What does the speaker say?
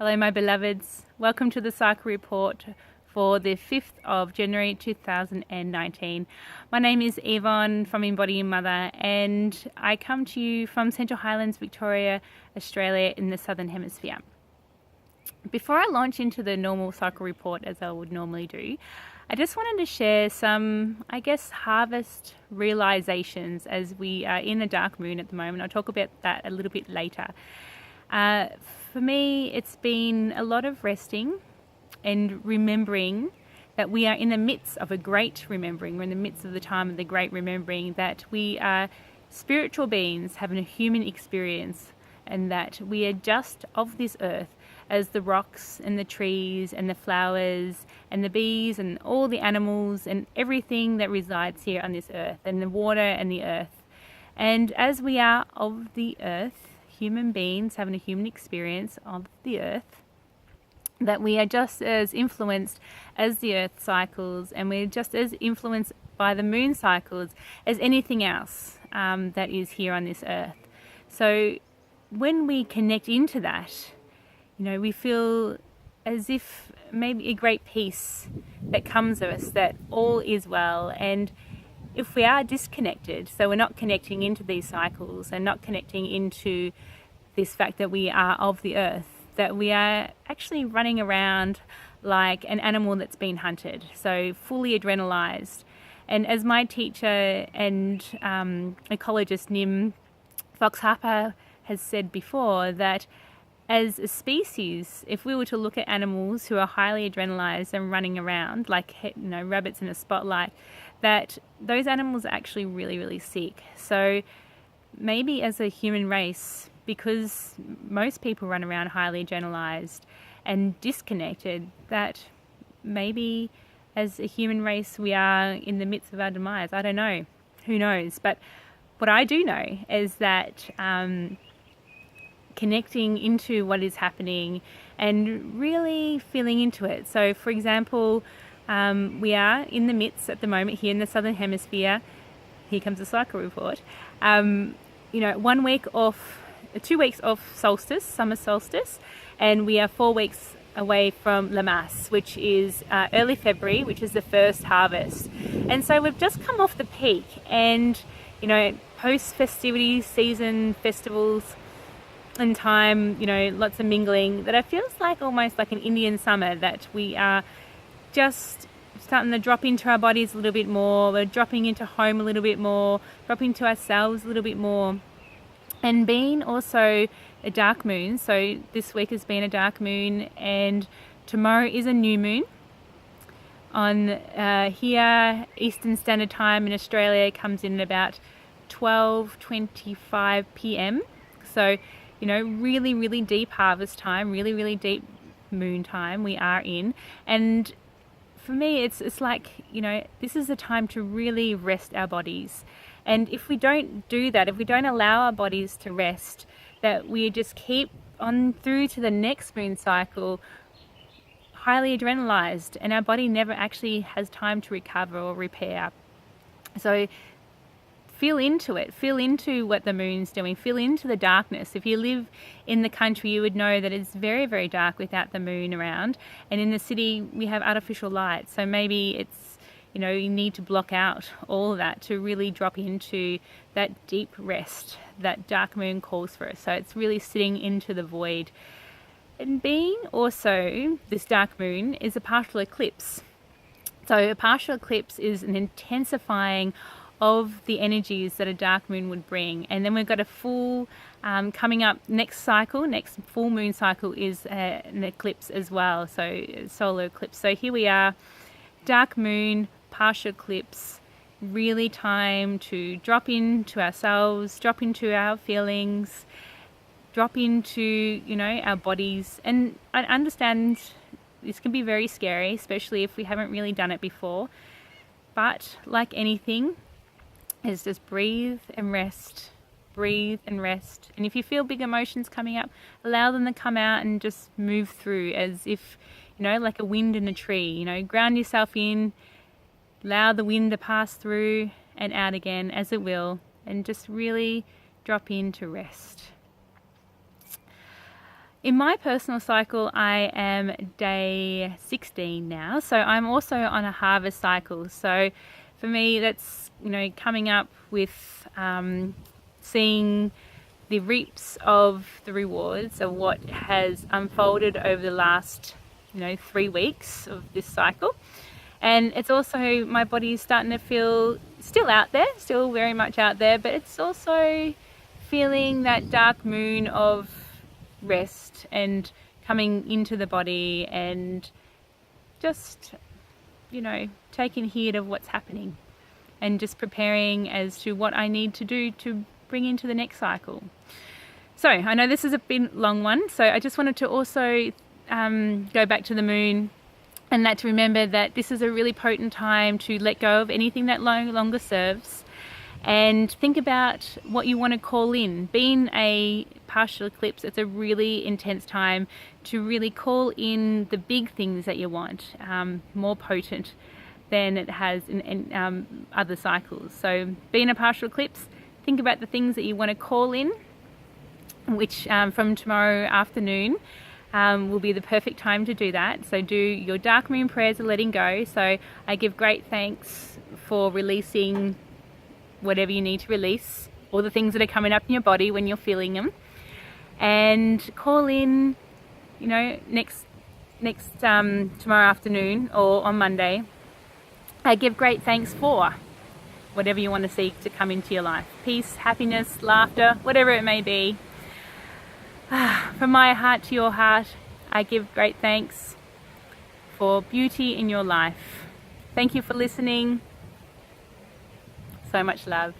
Hello my beloveds, welcome to the Cycle Report for the 5th of January 2019. My name is Evonne from Embodying Mother and I come to you from Central Highlands, Victoria, Australia in the Southern Hemisphere. Before I launch into the normal Cycle Report as I would normally do, I just wanted to share some, harvest realizations as we are in a dark moon at the moment. I'll talk about that a little bit later. For me, it's been a lot of resting and remembering that we are in the midst of a great remembering. We're in the midst of the time of the great remembering that we are spiritual beings having a human experience and that we are just of this earth as the rocks and the trees and the flowers and the bees and all the animals and everything that resides here on this earth and the water and the earth. And as we are of the earth, human beings having a human experience of the earth, that we are just as influenced as the earth cycles and we're just as influenced by the moon cycles as anything else that is here on this earth. So when we connect into that, we feel as if maybe a great peace that comes of us, that all is well. And if we are disconnected, so we're not connecting into these cycles and not connecting into this fact that we are of the earth, that we are actually running around like an animal that's been hunted, so fully adrenalized. And as my teacher and ecologist Nymh Fox-Harper has said before, that as a species, if we were to look at animals who are highly adrenalized and running around like rabbits in a spotlight, that those animals are actually really, really sick. So maybe as a human race, because most people run around highly adrenalized and disconnected, that maybe as a human race we are in the midst of our demise. I don't know. Who knows? But what I do know is that connecting into what is happening and really feeling into it. So for example, we are in the midst at the moment here in the Southern Hemisphere. Here comes the cycle report. 1 week off, 2 weeks off solstice, summer solstice, and we are 4 weeks away from Lammas, which is early February, which is the first harvest. And so we've just come off the peak and, post festivities, season, festivals and time, lots of mingling, that it feels like almost like an Indian summer, that we are just starting to drop into our bodies a little bit more. We're dropping into home a little bit more, dropping to ourselves a little bit more. And being also a dark moon, so this week has been a dark moon and tomorrow is a new moon. On here, Eastern Standard Time in Australia comes in at about 12:25 p.m. So, really, really deep harvest time, really, really deep moon time we are in. And for me, it's like, this is a time to really rest our bodies. And if we don't do that, if we don't allow our bodies to rest, that we just keep on through to the next moon cycle, highly adrenalized, and our body never actually has time to recover or repair. So feel into it, feel into what the moon's doing, feel into the darkness. If you live in the country, you would know that it's very, very dark without the moon around. And in the city, we have artificial light. So maybe it's, you need to block out all of that to really drop into that deep rest that dark moon calls for us. So it's really sitting into the void. And being also, this dark moon is a partial eclipse. So a partial eclipse is an intensifying of the energies that a dark moon would bring. And then we've got a full, coming up next full moon cycle is an eclipse as well, so solar eclipse. So here we are, dark moon, partial eclipse, really time to drop into ourselves, drop into our feelings, drop into, our bodies. And I understand this can be very scary, especially if we haven't really done it before. But like anything, is just breathe and rest, breathe and rest. And if you feel big emotions coming up, allow them to come out and just move through as if, like a wind in a tree. Ground yourself in, allow the wind to pass through and out again as it will, and just really drop into rest. In my personal cycle, I am day 16 now, so I'm also on a harvest cycle. So for me, that's, coming up with seeing the reaps of the rewards of what has unfolded over the last 3 weeks of this cycle. And it's also, my body is starting to feel still out there, still very much out there, but it's also feeling that dark moon of rest and coming into the body and just, taking heed of what's happening and just preparing as to what I need to do to bring into the next cycle. So I know this is a bit long one, so I just wanted to also go back to the moon, and that to remember that this is a really potent time to let go of anything that no longer serves and think about what you want to call in. Being a partial eclipse, it's a really intense time to really call in the big things that you want, more potent than it has in other cycles. So being a partial eclipse, think about the things that you want to call in, which from tomorrow afternoon will be the perfect time to do that. So do your dark moon prayers of letting go. So I give great thanks for releasing whatever you need to release, all the things that are coming up in your body when you're feeling them, and call in, next tomorrow afternoon or on Monday. I give great thanks for whatever you want to seek to come into your life. Peace, happiness, laughter, whatever it may be. From my heart to your heart, I give great thanks for beauty in your life. Thank you for listening. So much love.